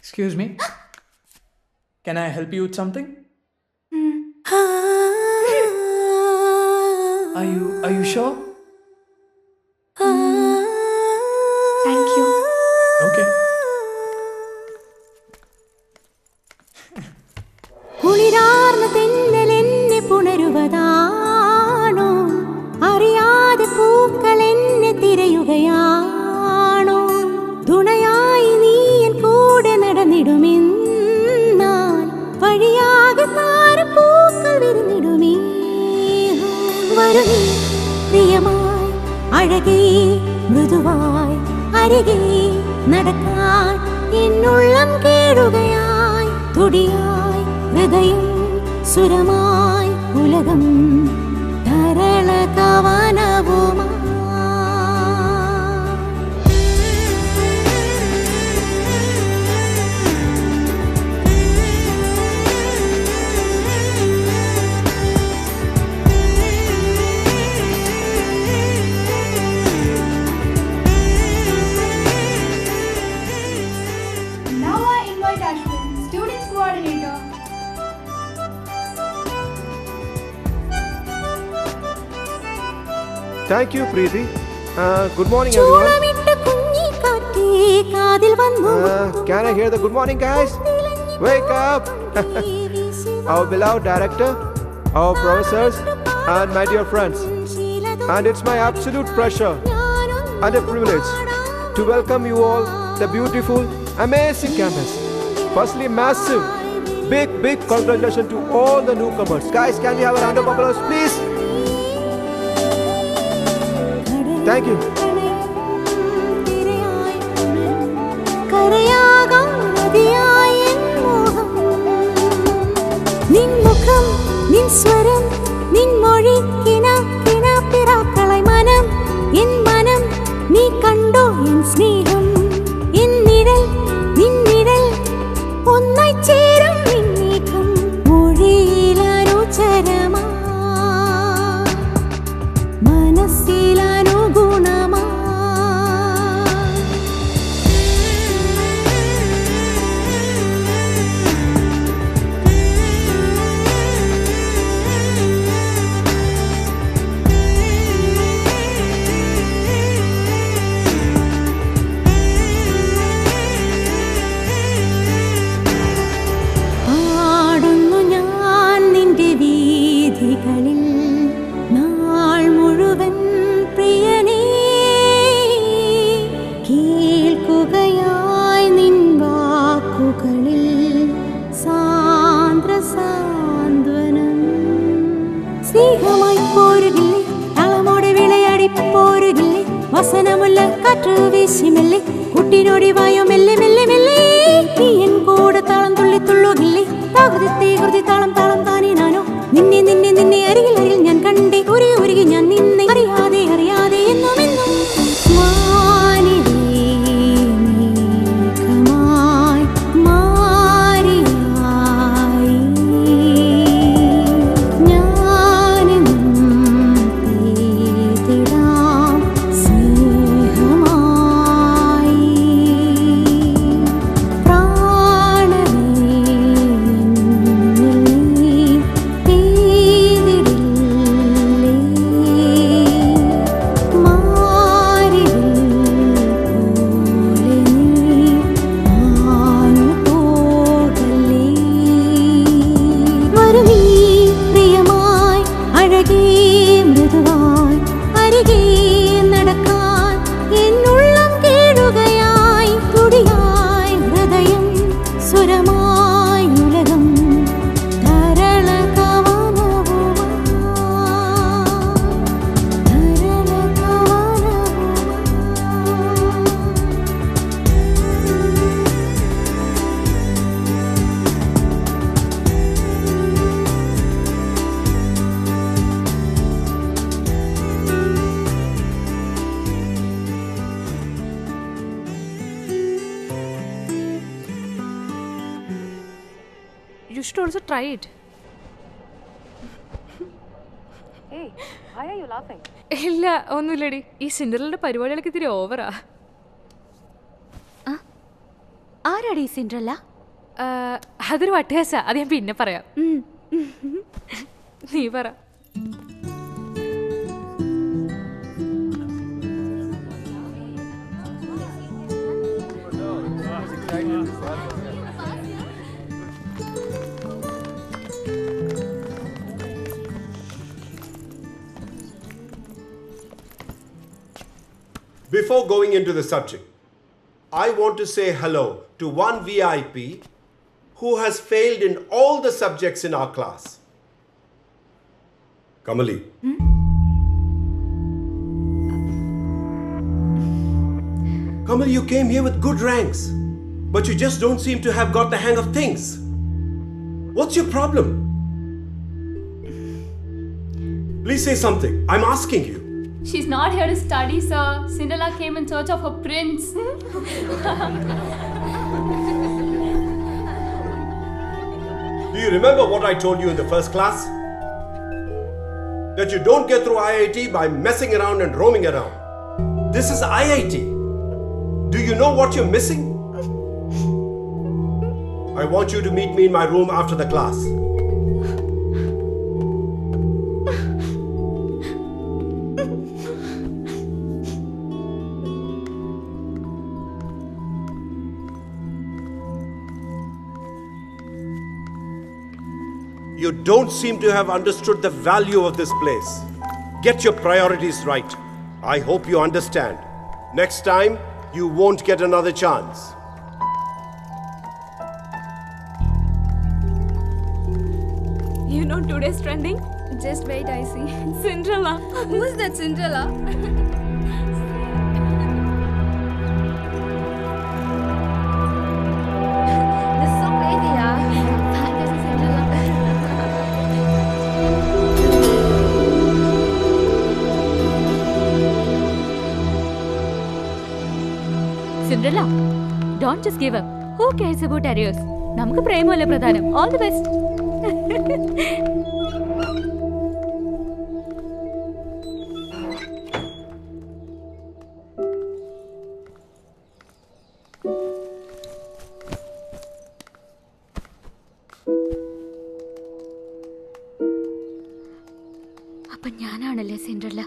Excuse me. Can I help you with something? Are you sure? Thank you. Okay. കുളിരാർന്ന തെന്നൽ എന്നെ പുണരുവതാണോ, അറിയാതെ പൂക്കൾ എന്നെ തിരയുകയാണോ, തുണയായി നീ എൻ കൂടെ നടന്നിടുമെന്നാൽ വഴിയാകെ താരപ്പൂക്കൾ വിരിഞ്ഞിടുമേ. വരുകേ പ്രിയമായി അഴകേ മൃദുവായി അരികെ നടക്കാൻ എന്നുള്ളം കേടുകയായി, തുടിയായി ഹൃദയം സുരമായി ഉലകം ധരള കവനവുമായി. Now I invite Ashwin, Students Coordinator. Thank you, Preeti. Good morning, everyone. ചൂളമിട്ട കുഞ്ഞിക്കാറ്റേ കാതിൽ വന്നു Can I hear the good morning, guys? Wake up! Our beloved director, our professors, and my dear friends. And it's my absolute pleasure and a privilege to welcome you all the beautiful, amazing campus. Firstly, massive, big congratulations to all the newcomers. Guys, can we have a round of applause, please? Thank you. നിൻ മുഖം നിൻ സ്വരം നിൻ മൊഴി കിന കിന പിറാക്കളായി മനം N മനം നീ കണ്ടോ എൻ സ്നേഹം എൻ നിഴൽ നിൻ നിഴൽ ഒന്നായി ചേരും നിന്നേകം മൊഴിയിലനുചരമാ മനസ്സിലനുഗുണമാ. പാടുന്നു ഞാൻ നിന്റെ വീഥികളിൽ നാൾ മുഴുവൻ പ്രിയനേ, കേൾക്കുകയായി നിൻ വാക്കുകളിൽ സാന്ദ്ര സാന്ത്വനം. സ്നേഹമായി പോരുകില്ലേ, താളമോടെ വിളയാടി പോരുകില്ലേ, വസനമുല്ല കാറ്റ് വീശിമെല്ലെ കുട്ടിനോടി വായോ മെല്ലെ മെല്ലെ മെല്ലെ, നീ എൻ കൂടെ താളം തുള്ളി തുള്ളുകില്ലേ, താകൃതി കൃതി താളം താളം താനേ നാനോ, നിന്നെ നിന്നെ നിന്നെ അരികിൽ അരികിൽ ഞാൻ കണ്ടേ, ഉരുകി ഉരുകി ഞാൻ നിന്നെ അറിയാതെ അറിയാതെ എന്നും എന്നും. വാനിലേ മേഘമായി മാറിയായി ഞാനെന്നും തേടിടാം സ്നേഹമായി. പ്രാണനേ എന്നിൽ നീ പെയ്തിടില്ലേ, മാറിവിൽ പോലെ നീ മാഞ്ഞു പോകല്ലേ. വരുമീ പ്രിയമായി അഴകേ മൃദുവായി അരികെ നടക്കാൻ എന്നുള്ളം കേടുകയായി, തുടിയായി ഹൃദയം സുരമായി ഉലകം ധരള കവനവുമായി, ധരള You should also try it. Hey, why are you laughing? ഇല്ല ഒന്നുമില്ലടി, ഈ സിൻഡറലിന്റെ പരിപാടികളൊക്കെ ഇത്തിരി ഓവറാ. ആരാ ആരാടി സിൻഡ്രല്ല? അതൊരു വട്ടയാസ, അത് ഞാൻ പിന്നെ പറയാം. നീ പറ. Before going into the subject, I want to say hello to one VIP who has failed in all the subjects in our class. Kamali. Kamali, you came here with good ranks, but you just don't seem to have got the hang of things. What's your problem? Please say something. I'm asking you. She's not here to study, sir. Cinderella came in search of her prince. Do you remember what I told you in the first class? That you don't get through IIT by messing around and roaming around. This is IIT. Do you know what you're missing? I want you to meet me in my room after the class. You don't seem to have understood the value of this place. Get your priorities right. I hope you understand. Next time, you won't get another chance. You know today's trending? Just wait, I see. Cinderella. Who is that Cinderella? This is so crazy, yeah. Fantasy Cinderella. Cinderella, don't just give up. Who cares about arrears? നമുക്ക് പ്രേമമല്ലേ പ്രധാനം. All the best. അപ്പൊ ഞാനാണല്ലേ Cinderella?